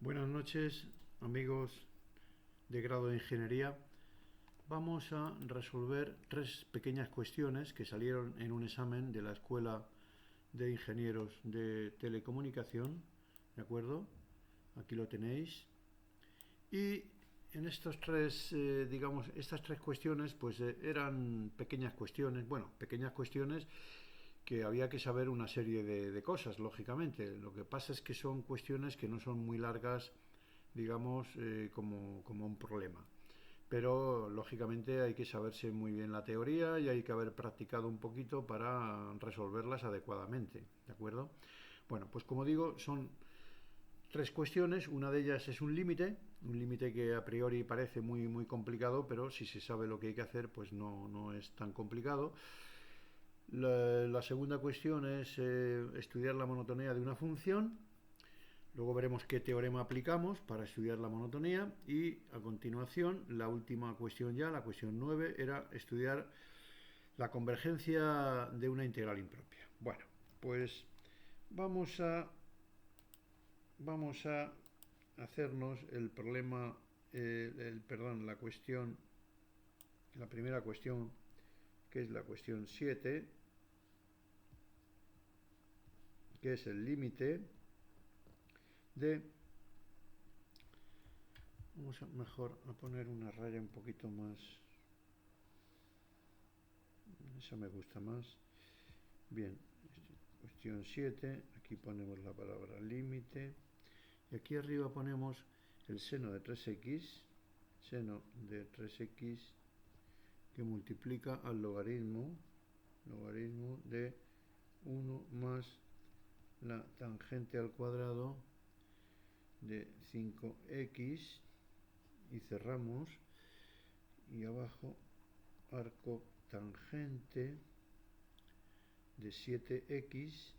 Buenas noches, amigos de grado de ingeniería. Vamos a resolver tres pequeñas cuestiones que salieron en un examen de la Escuela de Ingenieros de Telecomunicación, ¿de acuerdo? Aquí lo tenéis. Y en estos tres, estas tres cuestiones, pues eran pequeñas cuestiones, pequeñas cuestiones que había que saber una serie de cosas, lógicamente. Lo que pasa es que son cuestiones que no son muy largas, como un problema. Pero, lógicamente, hay que saberse muy bien la teoría y hay que haber practicado un poquito para resolverlas adecuadamente, ¿de acuerdo? Bueno, pues como digo, son tres cuestiones. Una de ellas es un límite que a priori parece muy complicado, pero si se sabe lo que hay que hacer, pues no es tan complicado. La segunda cuestión es estudiar la monotonía de una función. Luego veremos qué teorema aplicamos para estudiar la monotonía y a continuación la última cuestión ya, la cuestión 9, era estudiar la convergencia de una integral impropia. Bueno, pues vamos a, vamos a hacernos el problema, la primera cuestión, que es la cuestión 7, que es el límite de... Vamos a mejor a poner una raya un poquito más... Esa me gusta más. Bien, cuestión 7, aquí ponemos la palabra límite. Y aquí arriba ponemos el seno de 3x, que multiplica al logaritmo de 1 más la tangente al cuadrado de 5x, y cerramos, y abajo arco tangente de 7x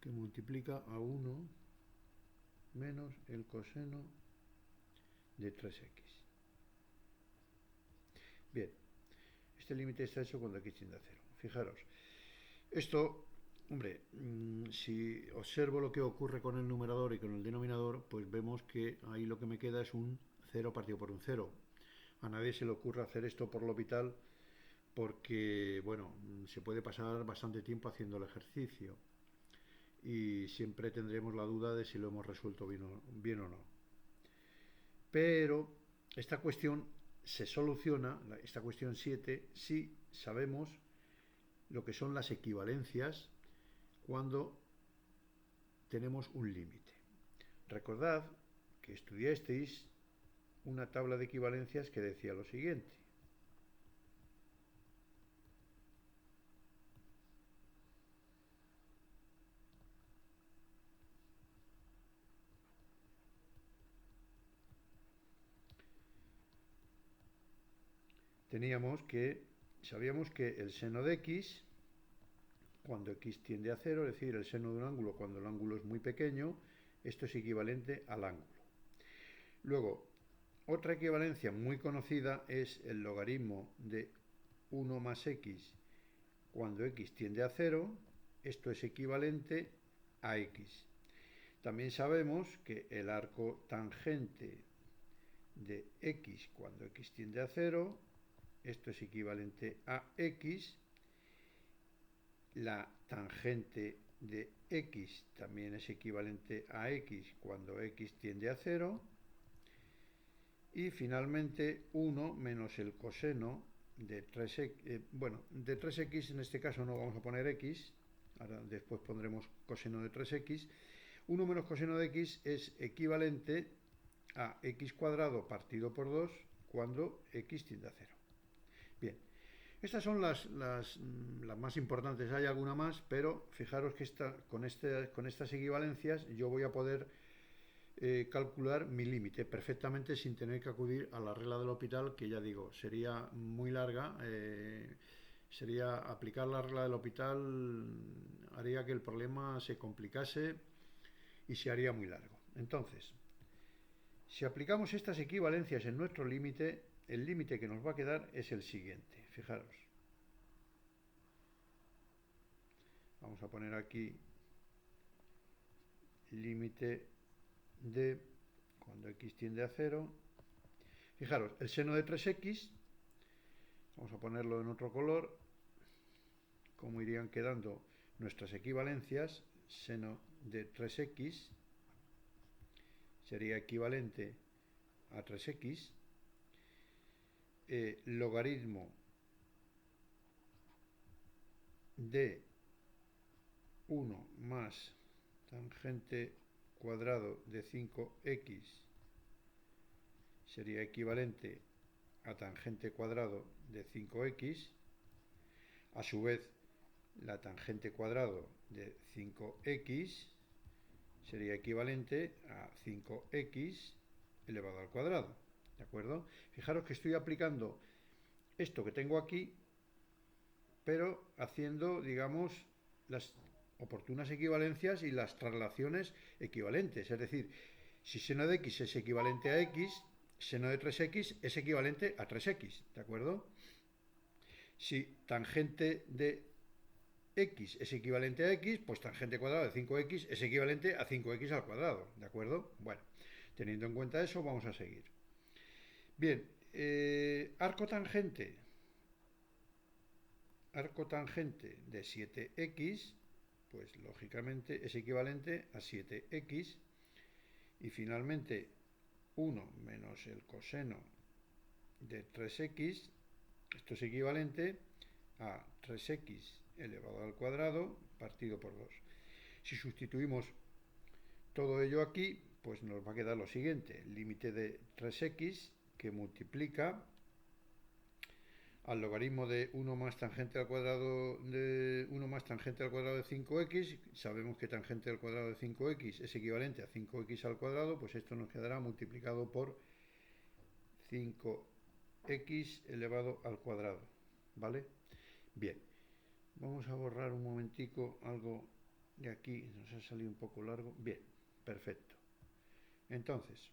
que multiplica a 1 menos el coseno de 3x. Bien, este límite está hecho cuando x tiende a 0. Fijaros, esto, hombre, si observo lo que ocurre con el numerador y con el denominador, pues vemos que ahí lo que me queda es un 0 partido por un 0. A nadie se le ocurre hacer esto por L'Hopital porque, bueno, se puede pasar bastante tiempo haciendo el ejercicio y siempre tendremos la duda de si lo hemos resuelto bien o no. Pero esta cuestión se soluciona, esta cuestión 7, si sabemos lo que son las equivalencias cuando tenemos un límite. Recordad que estudiasteis una tabla de equivalencias que decía lo siguiente. Sabíamos que el seno de x, cuando x tiende a 0, es decir, el seno de un ángulo cuando el ángulo es muy pequeño, esto es equivalente al ángulo. Luego, otra equivalencia muy conocida es el logaritmo de 1 más x cuando x tiende a 0, esto es equivalente a x. También sabemos que el arco tangente de x cuando x tiende a 0, esto es equivalente a x. La tangente de x también es equivalente a x cuando x tiende a 0. Y finalmente 1 menos el coseno de 3x, de 3x en este caso no vamos a poner x, ahora después pondremos coseno de 3x, 1 menos coseno de x es equivalente a x cuadrado partido por 2 cuando x tiende a 0. Bien, estas son las más importantes, hay alguna más, pero fijaros que con estas equivalencias yo voy a poder calcular mi límite perfectamente sin tener que acudir a la regla del L'Hopital, que ya digo, sería muy larga. Sería aplicar la regla del L'Hopital, haría que el problema se complicase y se haría muy largo. Entonces, si aplicamos estas equivalencias en nuestro límite, el límite que nos va a quedar es el siguiente. Fijaros. Vamos a poner aquí límite de, cuando x tiende a 0, fijaros, el seno de 3x, vamos a ponerlo en otro color, cómo irían quedando nuestras equivalencias. Seno de 3x sería equivalente a 3x, logaritmo de 1 más tangente cuadrado de 5x sería equivalente a tangente cuadrado de 5x. A su vez, la tangente cuadrado de 5x sería equivalente a 5x elevado al cuadrado. ¿De acuerdo? Fijaros que estoy aplicando esto que tengo aquí, pero haciendo, digamos, las oportunas equivalencias y las traslaciones equivalentes. Es decir, si seno de x es equivalente a x, seno de 3x es equivalente a 3x. ¿De acuerdo? Si tangente de x es equivalente a x, pues tangente cuadrado de 5x es equivalente a 5x al cuadrado. ¿De acuerdo? Bueno, teniendo en cuenta eso, vamos a seguir. Bien, arco tangente de 7x, pues lógicamente es equivalente a 7x. Y finalmente 1 menos el coseno de 3x, esto es equivalente a 3x elevado al cuadrado partido por 2. Si sustituimos todo ello aquí, pues nos va a quedar lo siguiente: el límite de 3x que multiplica al logaritmo de 1 más tangente al cuadrado de 5x. Sabemos que tangente al cuadrado de 5x es equivalente a 5x al cuadrado, pues esto nos quedará multiplicado por 5x elevado al cuadrado. ¿Vale? Bien, vamos a borrar un momentico algo de aquí, nos ha salido un poco largo. Bien, perfecto. Entonces,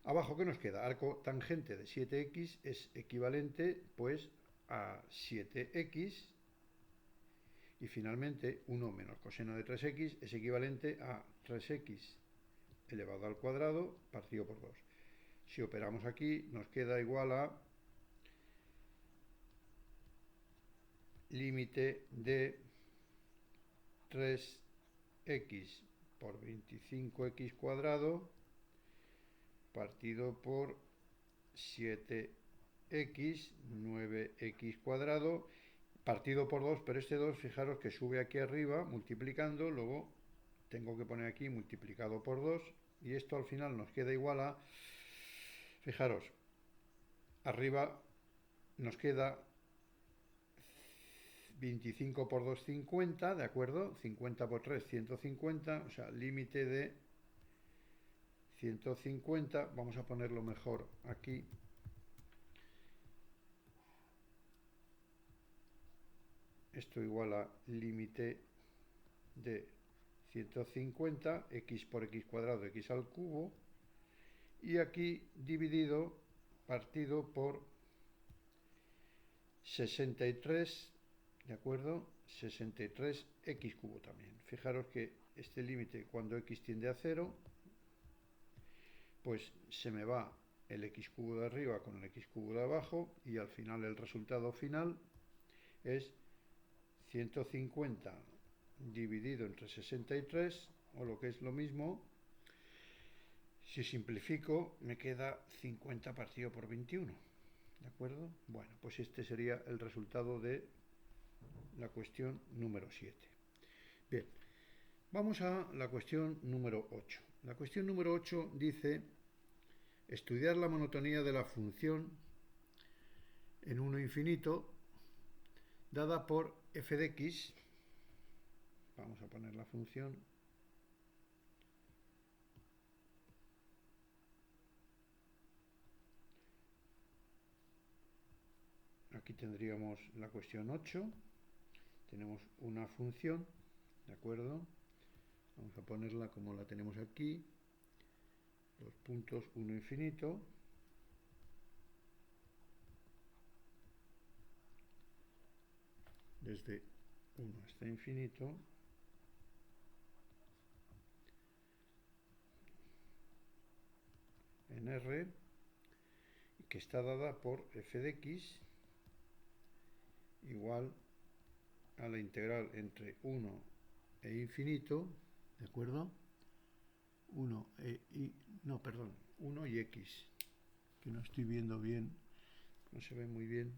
abajo, ¿qué nos queda? Arco tangente de 7x es equivalente pues a 7x, y finalmente 1 menos coseno de 3x es equivalente a 3x elevado al cuadrado partido por 2. Si operamos aquí, nos queda igual a límite de 3x por 25x cuadrado partido por 7x, 9x cuadrado, partido por 2, pero este 2, fijaros que sube aquí arriba multiplicando, luego tengo que poner aquí multiplicado por 2, y esto al final nos queda igual a, fijaros, arriba nos queda 25 por 2, 50, ¿de acuerdo? 50 por 3, 150, o sea, límite de 150, vamos a ponerlo mejor aquí. Esto igual a límite de 150, x por x cuadrado, x al cubo, y aquí dividido partido por 63, ¿de acuerdo? 63x cubo también. Fijaros que este límite, cuando x tiende a 0, pues se me va el x cubo de arriba con el x cubo de abajo, y al final el resultado final es 150 dividido entre 63, o lo que es lo mismo, si simplifico me queda 50 partido por 21. ¿De acuerdo? Bueno, pues este sería el resultado de la cuestión número 7. Bien, vamos a la cuestión número 8. La cuestión número 8 dice estudiar la monotonía de la función en 1 infinito dada por f de x. Vamos a poner la función aquí. Tendríamos la cuestión 8, tenemos una función, ¿de acuerdo? Vamos a ponerla como la tenemos aquí, los puntos 1 infinito, desde 1 hasta infinito, en R, que está dada por f de x igual a la integral entre 1 e infinito, ¿de acuerdo? 1 y x, que no estoy viendo bien, no se ve muy bien,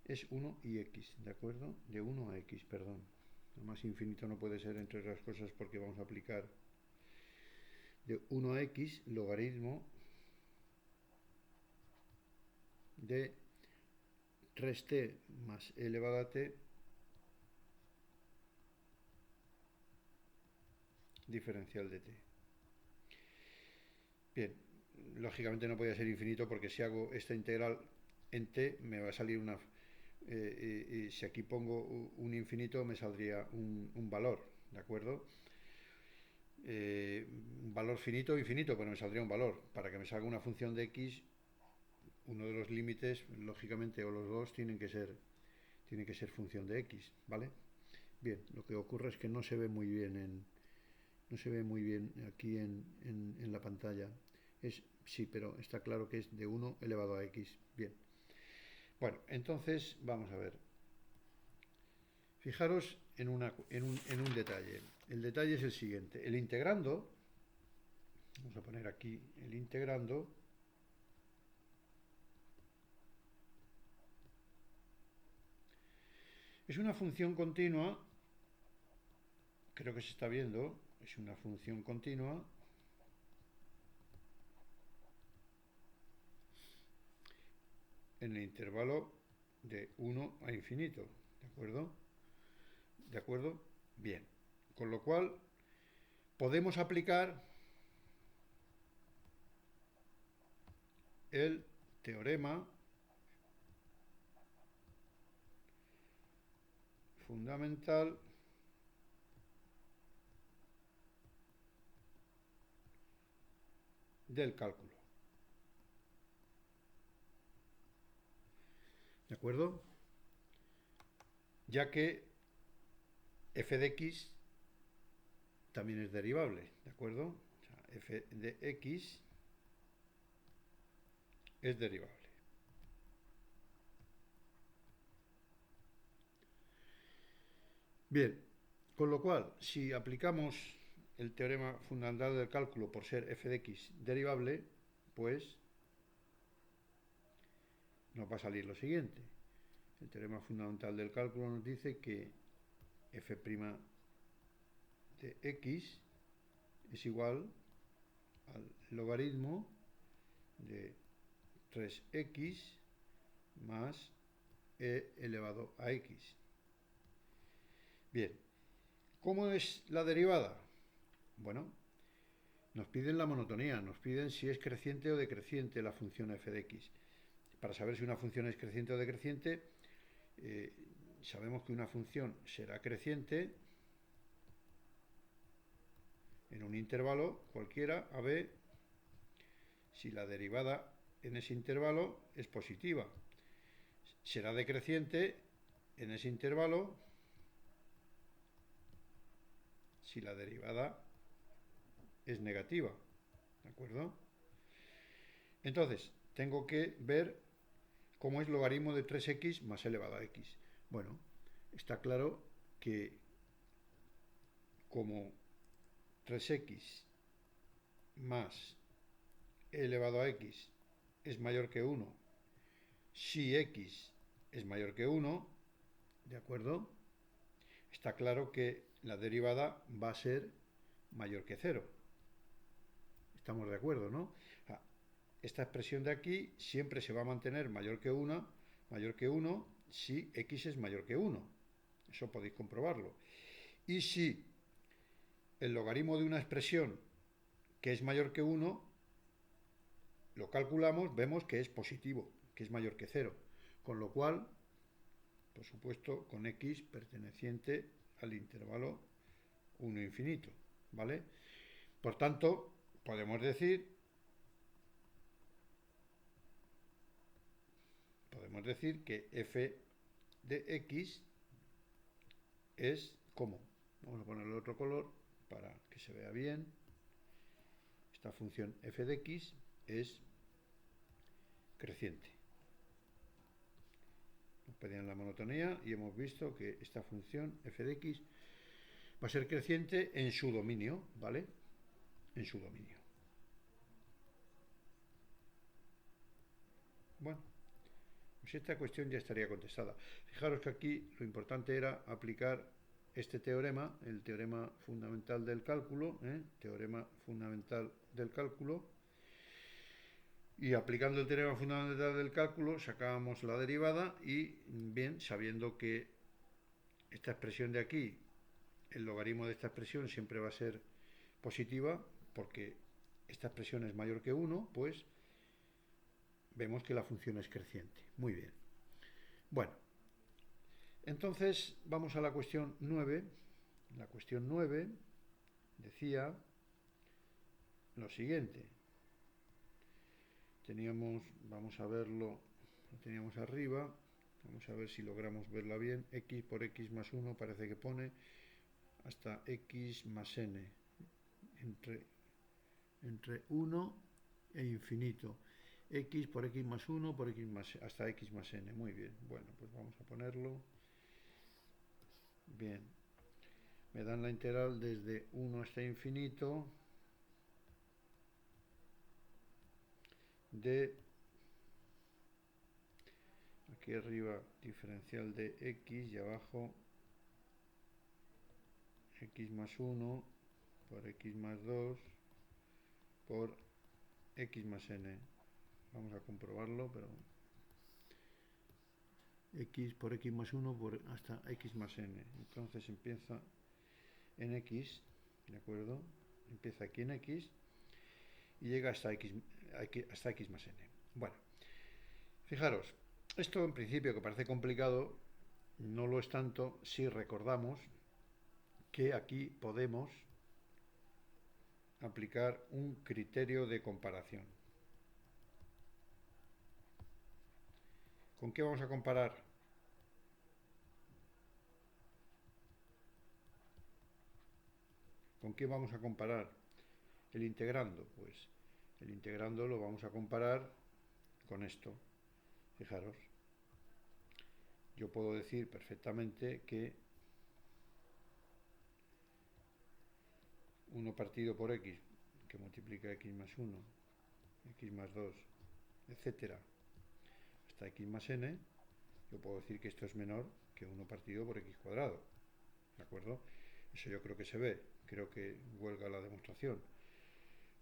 es 1 y x, ¿de acuerdo? De 1 a x, perdón. Además infinito no puede ser, entre otras cosas, porque vamos a aplicar de 1 a x logaritmo de 3t más e elevado a t diferencial de t. Bien, lógicamente no podía ser infinito, porque si hago esta integral en t me va a salir una... si aquí pongo un infinito me saldría un valor, ¿de acuerdo? Un valor finito o infinito, pero me saldría un valor. Para que me salga una función de x, uno de los límites, lógicamente, o los dos, tiene que ser función de x, ¿vale? Bien, lo que ocurre es que no se ve muy bien aquí en la pantalla. Sí, pero está claro que es de 1 elevado a x. Bien. Bueno, entonces vamos a ver. Fijaros en un detalle. El detalle es el siguiente. El integrando, vamos a poner aquí el integrando, es una función continua, creo que se está viendo, es una función continua en el intervalo de 1 a infinito, ¿de acuerdo? ¿De acuerdo? Bien. Con lo cual, podemos aplicar el teorema fundamental del cálculo. ¿De acuerdo? Ya que f de x también es derivable, ¿de acuerdo? O sea, f de x es derivable. Bien, con lo cual, si aplicamos el teorema fundamental del cálculo por ser f de x derivable, pues nos va a salir lo siguiente. El teorema fundamental del cálculo nos dice que f' de x es igual al logaritmo de 3x más e elevado a x. Bien, ¿cómo es la derivada? Bueno, nos piden la monotonía, nos piden si es creciente o decreciente la función f de x. Para saber si una función es creciente o decreciente, sabemos que una función será creciente en un intervalo cualquiera a b si la derivada en ese intervalo es positiva. Será decreciente en ese intervalo si la derivada es negativa, ¿de acuerdo? Entonces, tengo que ver cómo es logaritmo de 3x más elevado a x. Bueno, está claro que como 3x más e elevado a x es mayor que 1, si x es mayor que 1, ¿de acuerdo? Está claro que la derivada va a ser mayor que 0. Estamos de acuerdo, ¿no? Esta expresión de aquí siempre se va a mantener mayor que 1 si x es mayor que 1. Eso podéis comprobarlo. Y si el logaritmo de una expresión que es mayor que 1, lo calculamos, vemos que es positivo, que es mayor que 0. Con lo cual, por supuesto, con x perteneciente al intervalo 1 infinito, ¿vale? Por tanto, podemos decir que f de x es como, vamos a ponerle otro color para que se vea bien. esta función f de x es creciente. Nos pedían la monotonía y hemos visto que esta función f de x va a ser creciente en su dominio, ¿vale? En su dominio. Bueno, pues esta cuestión ya estaría contestada. Fijaros que aquí lo importante era aplicar este teorema, el teorema fundamental del cálculo, teorema fundamental del cálculo, y aplicando el teorema fundamental del cálculo sacábamos la derivada y, bien, sabiendo que esta expresión de aquí, el logaritmo de esta expresión siempre va a ser positiva, porque esta expresión es mayor que 1, pues vemos que la función es creciente. Muy bien. Bueno, entonces vamos a la cuestión 9. La cuestión 9 decía lo siguiente. Vamos a verlo, lo teníamos arriba, vamos a ver si logramos verla bien. X por x más 1 parece que pone hasta x más n, entre 1 e infinito. X por x más 1 por x más, hasta x más n. Muy bien, bueno, pues vamos a ponerlo. Bien, me dan la integral desde 1 hasta infinito de, aquí arriba, diferencial de x y abajo x más 1 por x más 2 por x más n. Vamos a comprobarlo, pero x por x más 1 por hasta x más n. Entonces empieza en x, ¿de acuerdo? Empieza aquí en x y llega hasta x más n. Bueno, fijaros, esto en principio que parece complicado, no lo es tanto si recordamos que aquí podemos aplicar un criterio de comparación. ¿Con qué vamos a comparar? ¿Con qué vamos a comparar el integrando? Pues el integrando lo vamos a comparar con esto. Fijaros, yo puedo decir perfectamente que 1 partido por x, que multiplica x más 1, x más 2, etcétera, hasta x más n, yo puedo decir que esto es menor que 1 partido por x cuadrado. ¿De acuerdo? Eso yo creo que se ve. Creo que huelga la demostración.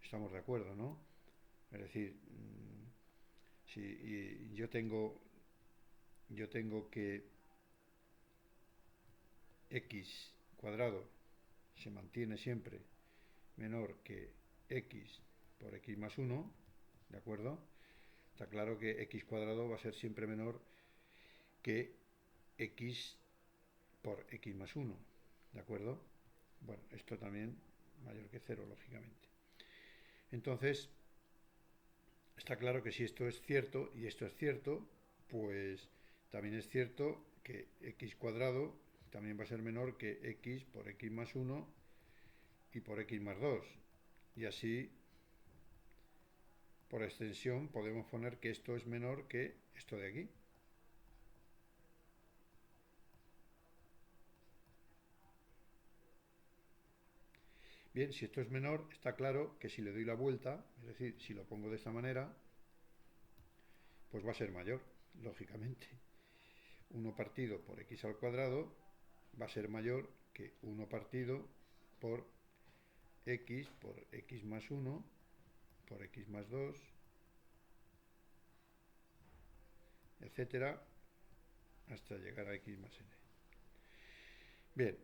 Estamos de acuerdo, ¿no? Es decir, si yo tengo que x cuadrado se mantiene siempre menor que x por x más 1, ¿de acuerdo? Está claro que x cuadrado va a ser siempre menor que x por x más 1, ¿de acuerdo? Bueno, esto también mayor que 0, lógicamente. Entonces, está claro que si esto es cierto y esto es cierto, pues también es cierto que x cuadrado también va a ser menor que x por x más 1 y por x más 2. Y así, por extensión, podemos poner que esto es menor que esto de aquí. Bien, si esto es menor, está claro que si le doy la vuelta, es decir, si lo pongo de esta manera, pues va a ser mayor, lógicamente. 1 partido por x al cuadrado va a ser mayor que 1 partido por x más 1 por x más 2, etcétera, hasta llegar a x más n. Bien,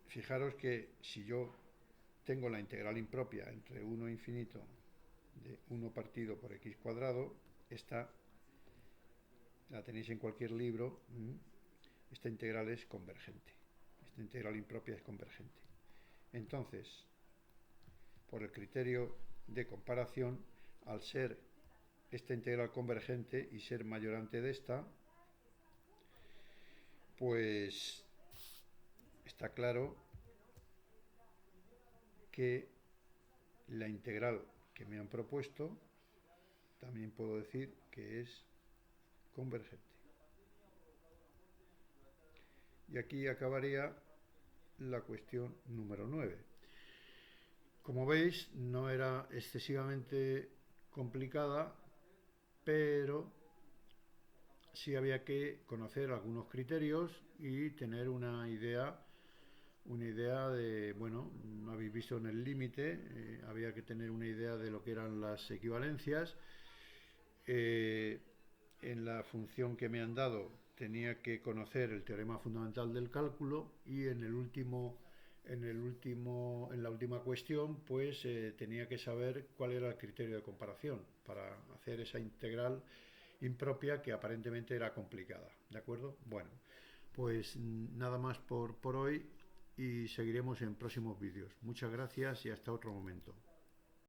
fijaros que si yo tengo la integral impropia entre 1 e infinito de 1 partido por x cuadrado, esta la tenéis en cualquier libro, esta integral es convergente, esta integral impropia es convergente. Entonces, por el criterio de comparación, al ser esta integral convergente y ser mayorante de esta, pues está claro que la integral que me han propuesto también puedo decir que es convergente. Y aquí acabaría la cuestión número 9. Como veis, no era excesivamente complicada, pero sí había que conocer algunos criterios y tener una idea de, bueno, habéis visto en el límite, había que tener una idea de lo que eran las equivalencias. En la función que me han dado tenía que conocer el teorema fundamental del cálculo y en la última cuestión pues tenía que saber cuál era el criterio de comparación para hacer esa integral impropia que aparentemente era complicada, ¿de acuerdo? Bueno, pues nada más por hoy y seguiremos en próximos vídeos. Muchas gracias y hasta otro momento.